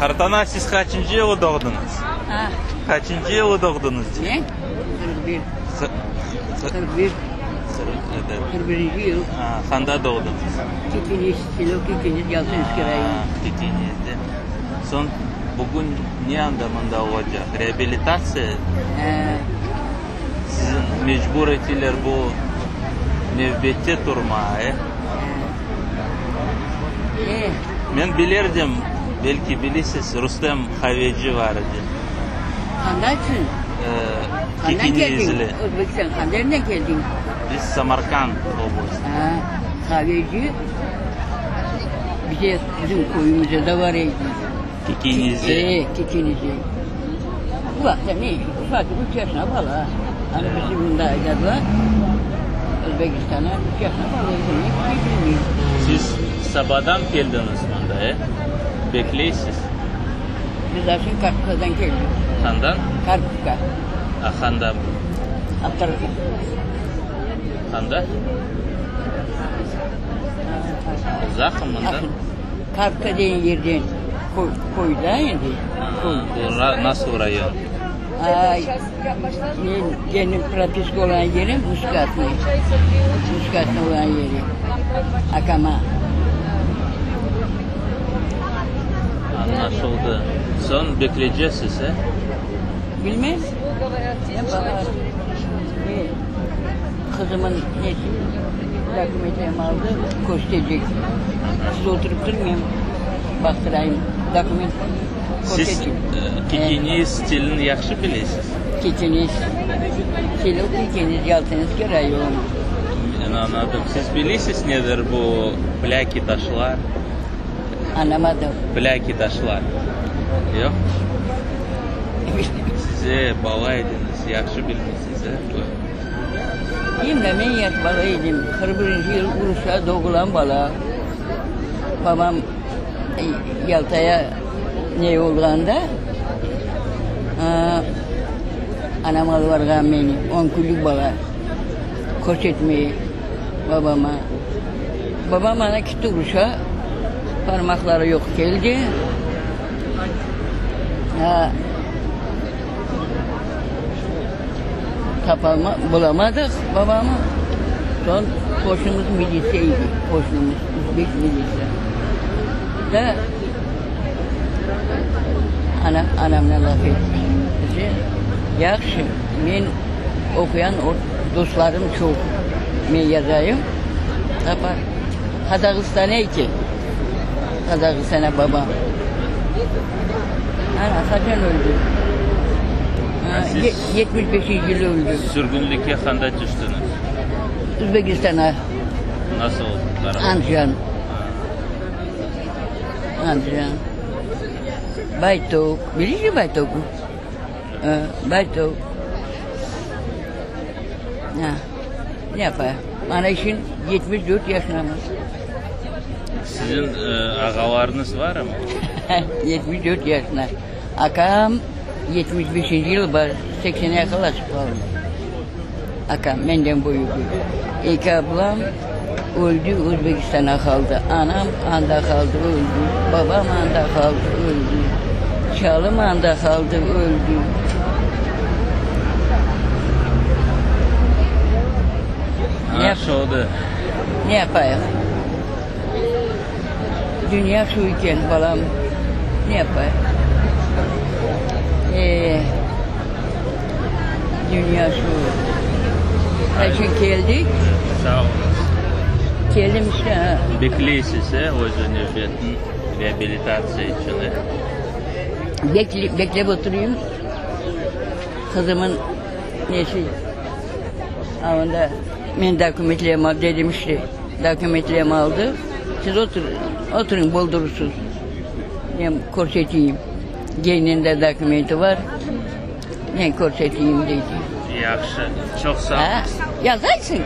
Kartana siz kaçıncı yılı doğdunuz? Ha. Kaçıncı yılı doğdunuz? Ne? 41. 41. 41. yıl. Ha, Kanda doğdunuz. İkinci yaltın üskürayı. İkinci. Son bugün ne anlamında olacak? Rehabilitasyon. Sizin mecbur ettiler bu nöbette durmaya. Ben bilirdim, belki bilirsiniz, Rüstem Haveci vardı. Kandaysın? Kandan geldin. Özbekistan, Kandan nereden geldin? Biz Samarkand obası. Haveci bizim koyumuzda da var. Kikinizi. Kikinizi. Bu vakti ne? Ufak 3 yaşına bala. Hani bizim bunda aydadılar. Özbekistan'a 3 yaşına bala. Siz sabahdan geldiniz bunda, bekleysiniz. Biz aşın Karkuka'dan geldik. Handan? Karkuka. Handa. Atlar. Handa? Uzak mı bundan? Karkuka diyen yerden koyda indi. Bu nasıl rayon? Benim pratik olan yerim Muskatlı. Muskatlı olan yeri. Akama. Anlaşıldı. Son bekleyeceğiz size. Bilmem. Kızımın dokümentlerimi aldı, koştacak. Siz oturup durmayayım, baktırayım. Doküment siz Kikini stilini yaxşı bilirsiniz. Kikini stil, Kikini yaltınız göre yok. Anladım. Siz bilirsiniz nedir bu plaki taşlar? Anlamadım. Plaki taşlar. Yok. Size balaydınız, yaxşı bilmişsiniz. Yemle ben yaş balaydım. 41. yıl Uruş'a doğulan bala. Babam Yalta'ya ne olduğunda anam alıvargan beni. 10 kulük bala. Koç etmeyi babama. Babam bana gitti Uruş'a. Parmakları yok geldi. Tapalma bulamadık babamı. Son koşumuz miliseydi. Koşumuz Uzbek milisi. Da anamla laf etti. Yaxşı, ben okuyan dostlarım çok. Ben yazayım. Tapar. Kazakistan'a ki. Kazakistan'a babam. Kaçan öldü. 75. yıl öldü. Sürgünlük'e kanda düştünüz. Özbekistan'a. Nasıl oldu? Anjan. Baytok. Bilir misin Baytok'u? Baytok. Ne yapayım? Bana işin 74 yaşında. Sizin ağalarınız var mı? 74 yaşında. Akam 75. yıl var. 80'e yaklaşık kaldı. Akam benden büyük. İki ablam öldü, Özbekistan'a kaldı. Anam anda kaldı, öldü. Babam anda kaldı, öldü. Çalım anda kaldı, öldü. Ne yapayım? Dünya şu iken balam. Ne yapayım? Dünya şu. Kaçın geldik? Sağ olun. Geldim işte. Bekleyin size o nöbetin rehabilitasyon için. Beklep oturayım. Kızımın nesi? Avında ben dokümentlerimi aldı dedim işte. Dokümentlerimi aldı. Siz oturun boldurursunuz. Ben korsetiyim. Gelinin dokumenti var. Ben korsetiyim dedi. Yaxşı. Çok sağ olun. Yazarsın.